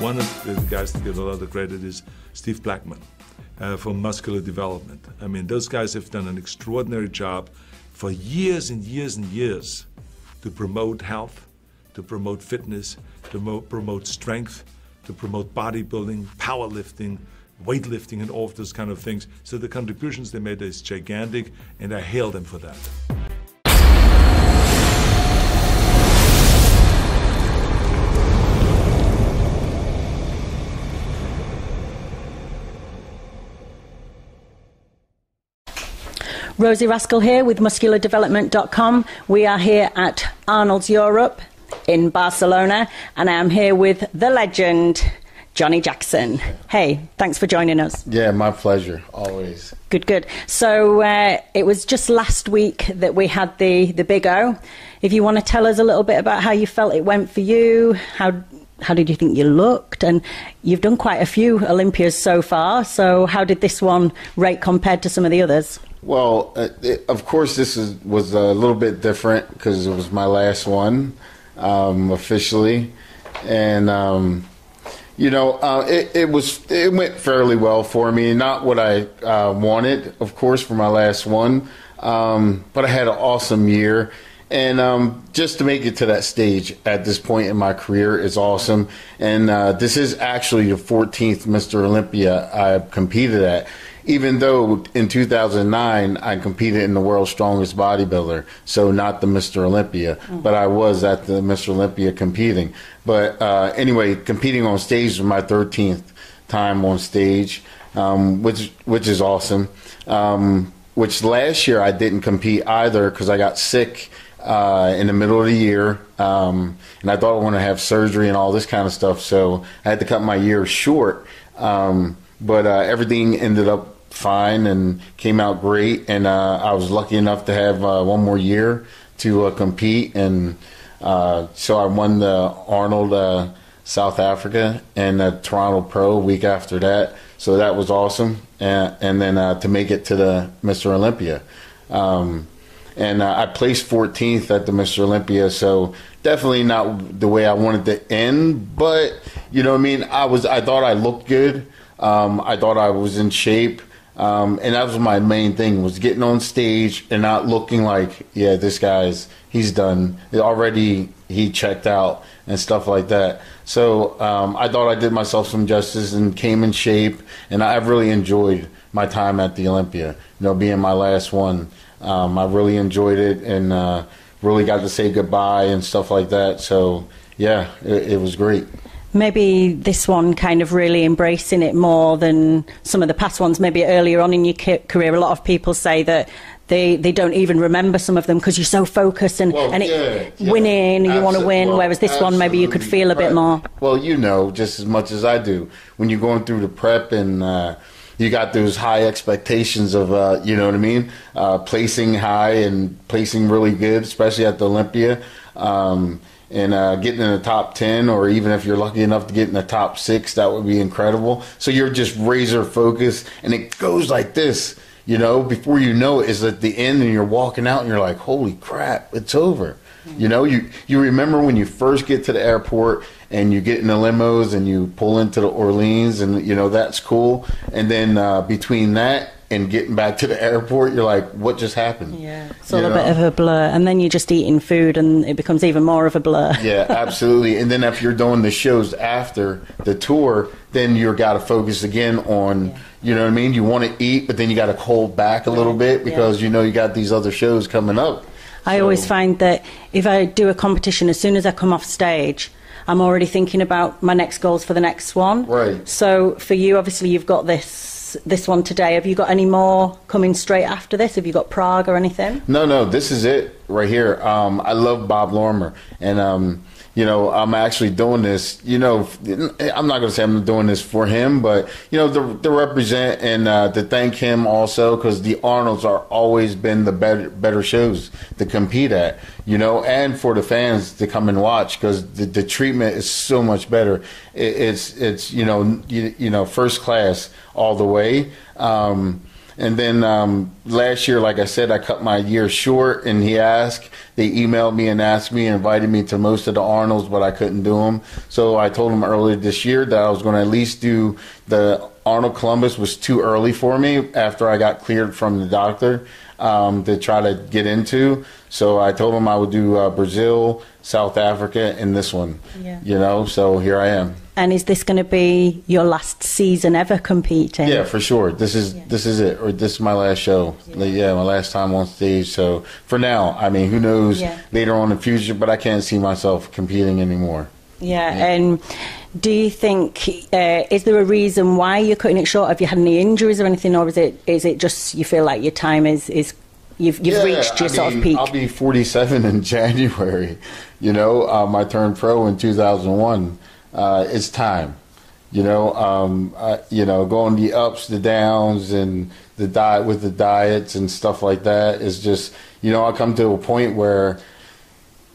One of the guys that get a lot of credit is Steve Blackman for muscular development. I mean, those guys have done an extraordinary job for years and years and years to promote health, to promote fitness, to promote strength, to promote bodybuilding, powerlifting, weightlifting, and all of those kind of things. So the contributions they made is gigantic, and I hail them for that. Rosie Raskell here with musculardevelopment.com. We are here at Arnold's Europe in Barcelona, and I am here with the legend, Johnnie Jackson. Hey, thanks for joining us. Yeah, my pleasure, always. Good, good. So it was just last week that we had the Big O. If you want to tell us a little bit about how you felt it went for you, how did you think you looked? And you've done quite a few Olympias so far, so how did this one rate compared to some of the others? Well, of course, this was a little bit different because it was my last one officially, and it went fairly well for me. Not what I wanted, of course, for my last one, but I had an awesome year. And just to make it to that stage at this point in my career is awesome. And this is actually the 14th Mr. Olympia I've competed at, even though in 2009 I competed in the World's Strongest Bodybuilder, so not the Mr. Olympia, but I was at the Mr. Olympia competing. But anyway, competing on stage was my 13th time on stage, which is awesome. Which last year I didn't compete either because I got sick in the middle of the year, and I thought I wanted to have surgery and all this kind of stuff, so I had to cut my year short. But everything ended up fine and came out great, and I was lucky enough to have one more year to compete, and so I won the Arnold South Africa and the Toronto Pro a week after that, so that was awesome, and then to make it to the Mr. Olympia. And I placed 14th at the Mr. Olympia, so definitely not the way I wanted to end, but you know what I mean? I thought I looked good. I thought I was in shape, and that was my main thing, was getting on stage and not looking like, yeah, this guy's, he's done. Already he checked out and stuff like that. So I thought I did myself some justice and came in shape, and I've really enjoyed my time at the Olympia, you know, being my last one. I really enjoyed it and really got to say goodbye and stuff like that. So, yeah, it was great. Maybe this one kind of really embracing it more than some of the past ones. Maybe earlier on in your career, a lot of people say that they don't even remember some of them because you're so focused and winning, you want to win, whereas this one maybe you could feel a bit more. Well, you know, just as much as I do, when you're going through the prep and you got those high expectations of, you know what I mean, placing high and placing really good, especially at the Olympia, and getting in the top 10, or even if you're lucky enough to get in the top 6, that would be incredible. So you're just razor focused, and it goes like this, you know, before you know it, is at the end, and you're walking out, and you're like, holy crap, it's over. You know, you remember when you first get to the airport and you get in the limos and you pull into the Orleans, and you know that's cool. And then between that and getting back to the airport, you're like, what just happened? Yeah, it's all a bit of a blur. And then you're just eating food and it becomes even more of a blur. Yeah, absolutely. And then if you're doing the shows after the tour, then you've got to focus again on, you know what I mean? You want to eat, but then you got to hold back a little bit because you know you got these other shows coming up. I always find that if I do a competition, as soon as I come off stage, I'm already thinking about my next goals for the next one. Right. So for you, obviously, you've got this one today. Have you got any more coming straight after this? Have you got Prague or anything? No, this is it right here. I love Bob Lormer, and you know, I'm actually doing this, you know, I'm not going to say I'm doing this for him, but, you know, to represent and to thank him also, because the Arnolds are always been the better shows to compete at, you know, and for the fans to come and watch, because the treatment is so much better. It's you know, first class all the way. And then last year, like I said, I cut my year short, and they emailed me and asked me, invited me to most of the Arnolds, but I couldn't do them. So I told them earlier this year that I was going to at least do the Arnold Columbus. Was too early for me after I got cleared from the doctor to try to get into. So I told them I would do Brazil, South Africa, and this one. Yeah. So here I am. And is this going to be your last season ever competing? Yeah, for sure. This is it, or this is my last show. Yeah, my last time on stage. So for now, I mean, who knows later on in the future, but I can't see myself competing anymore. Yeah, and do you think, is there a reason why you're cutting it short? Have you had any injuries or anything, or is it just you feel like your time is you've reached your sort of peak? I'll be 47 in January. I turned pro in 2001. It's time, going the ups, the downs, and the diet with the diets and stuff like that is just, I come to a point where,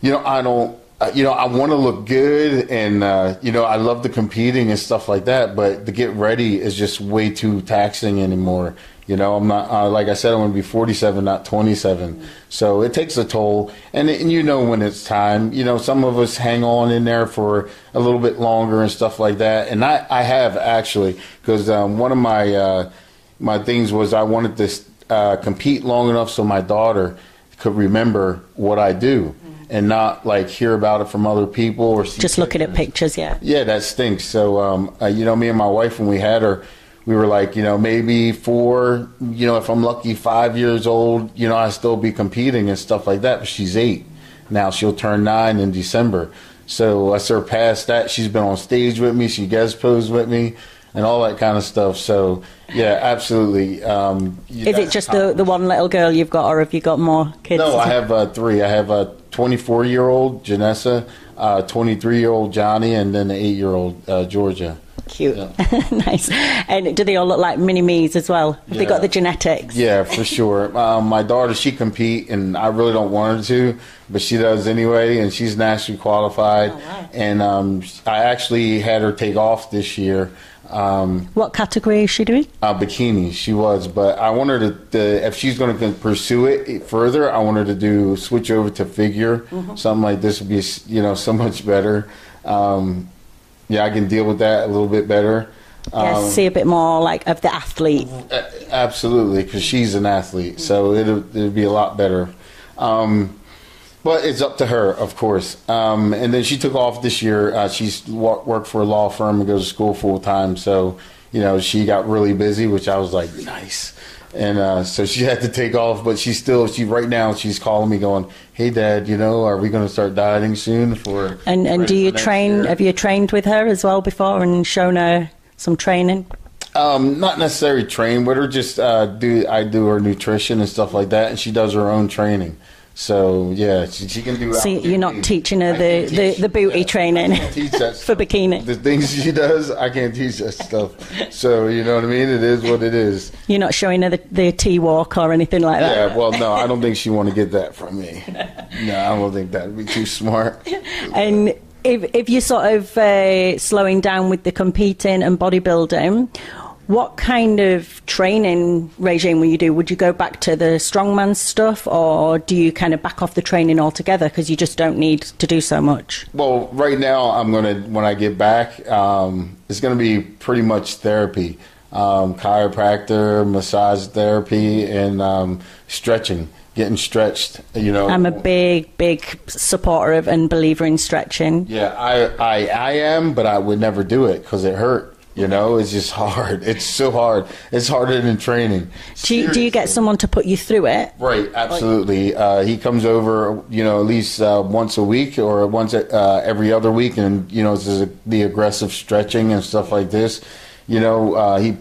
I don't, I want to look good, and, I love the competing and stuff like that, but to get ready is just way too taxing anymore. I'm not, like I said, I'm going to be 47, not 27. So it takes a toll. And when it's time, some of us hang on in there for a little bit longer and stuff like that. And I have actually, because one of my things was I wanted to compete long enough so my daughter could remember what I do and not like hear about it from other people or see just looking at pictures. Yeah, that stinks. So, me and my wife, when we had her, we were like, maybe 4, if I'm lucky, 5 years old, I still be competing and stuff like that. But she's 8 now. She'll turn 9 in December. So I surpassed that. She's been on stage with me. She guest posed with me and all that kind of stuff. So, yeah, absolutely. Is it just the one little girl you've got, or have you got more kids? No, I have 3. I have a 24-year-old, Janessa, 23-year-old, Johnnie, and then an 8-year-old, Georgia. Cute. Yeah. Nice. And do they all look like mini-me's as well? Have they got the genetics? Yeah, for sure. My daughter, she compete, and I really don't want her to, but she does anyway, and she's nationally qualified. Oh, wow. And I actually had her take off this year. What category is she doing? Bikini, she was, but I want her to if she's going to pursue it further, I want her to switch over to figure. Something like this would be, so much better. Yeah, I can deal with that a little bit better. See a bit more like of the athlete. Absolutely, because she's an athlete, so it'll be a lot better. But it's up to her, of course. And then she took off this year. She's worked for a law firm and goes to school full time. So, she got really busy, which I was like, nice. And so she had to take off, but right now she's calling me going, hey, Dad, are we going to start dieting soon? And do you train? Have you trained with her as well before and shown her some training? Not necessarily train with her, just I do her nutrition and stuff like that, and she does her own training. So yeah, she can do. So you're not teaching her the booty training for bikini. The things she does, I can't teach that stuff. So you know what I mean. It is what it is. You're not showing her the T-walk or anything like that. Yeah, well, no, I don't think she want to get that from me. No, I don't think that would be too smart. And if you're sort of slowing down with the competing and bodybuilding, what kind of training regime will you do? Would you go back to the strongman stuff, or do you kind of back off the training altogether because you just don't need to do so much? Well, right now, when I get back, it's going to be pretty much therapy, chiropractor, massage therapy, and stretching, getting stretched, I'm a big supporter of and believer in stretching. Yeah, I am, but I would never do it because it hurt. It's just hard. It's so hard. It's harder than training. Do you get someone to put you through it? Right, absolutely. He comes over, at least once a week or once every other week, and it's the aggressive stretching and stuff like this. He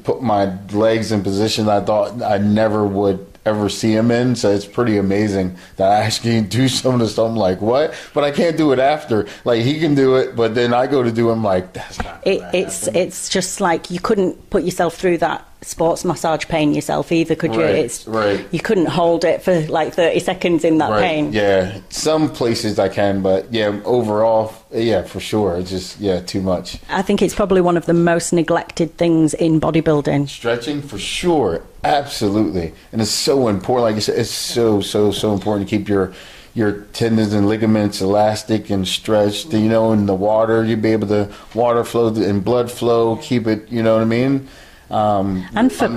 put my legs in positions I thought I never would ever see him in, so it's pretty amazing that I actually do some of the stuff. I'm like, what? But I can't do it after. Like, he can do it, but then I go to do him like, that's not it's just like you couldn't put yourself through that sports massage pain yourself either, could you? Right. You couldn't hold it for like 30 seconds in that pain. Yeah, some places I can, but yeah, overall, yeah, for sure. It's just, yeah, too much. I think it's probably one of the most neglected things in bodybuilding. Stretching, for sure. Absolutely. And it's so important. Like you said, it's so important to keep your tendons and ligaments elastic and stretched, you know, in the water. You'll be able to water flow and blood flow, keep it, you know what I mean? And for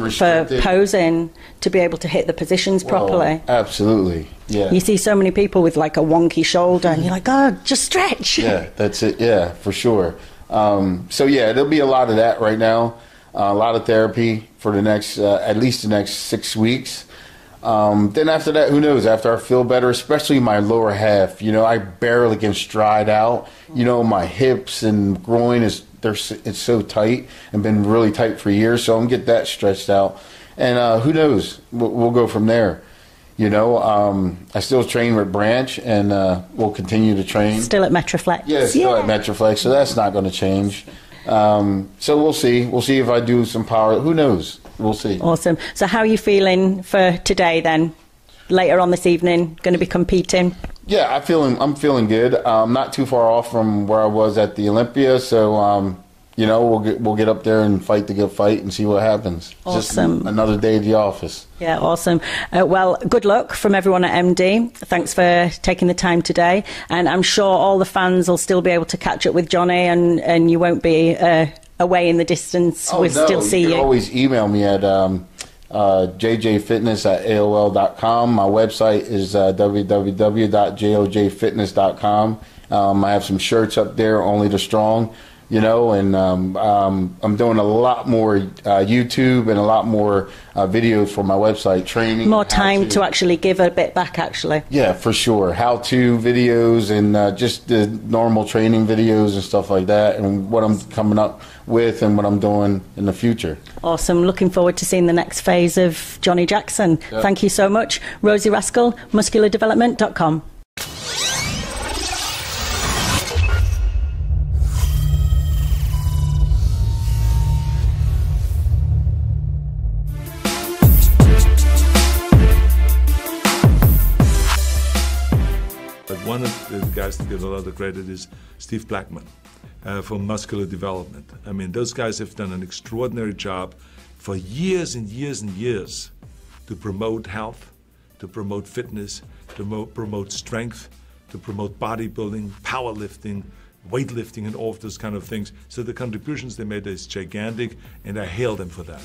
posing, to be able to hit the positions properly. Absolutely, yeah. You see so many people with like a wonky shoulder and you're like, oh, just stretch. Yeah, that's it, yeah, for sure. So yeah, there'll be a lot of that right now, a lot of therapy for the next, at least the next 6 weeks. Then after that, who knows, after I feel better, especially my lower half, you know, I barely can stride out, you know, my hips and groin it's so tight and been really tight for years, so I'm gonna get that stretched out, and who knows, we'll go from there. You know, I still train with Branch, and we'll continue to train. Still at Metroflex. Yeah, still at Metroflex, so that's not going to change. So we'll see. We'll see if I do some power. Who knows? We'll see. Awesome. So how are you feeling for today then? Later on this evening, going to be competing? Yeah, I'm feeling good. Not too far off from where I was at the Olympia, so you know, we'll get up there and fight the good fight and see what happens. Awesome. Just another day at the office. Yeah, awesome. Well, good luck from everyone at MD. Thanks for taking the time today, and I'm sure all the fans will still be able to catch up with Johnnie, and you won't be away in the distance. Oh, We'll no, still see you you. can always email me at jjfitness@aol.com. My website is www.jojfitness.com. I have some shirts up there, Only the Strong, you know, and I'm doing a lot more YouTube and a lot more videos for my website, training. More time to actually give a bit back, actually. Yeah, for sure. How-to videos and just the normal training videos and stuff like that, and what I'm coming up with and what I'm doing in the future. Awesome. Looking forward to seeing the next phase of Johnnie Jackson. Yep. Thank you so much. Rosie Rascal, musculardevelopment.com. But one of the guys that get a lot of credit is Steve Blackman for muscular development. I mean, those guys have done an extraordinary job for years and years and years to promote health, to promote fitness, to promote strength, to promote bodybuilding, powerlifting, weightlifting, and all of those kind of things. So the contributions they made is gigantic, and I hail them for that.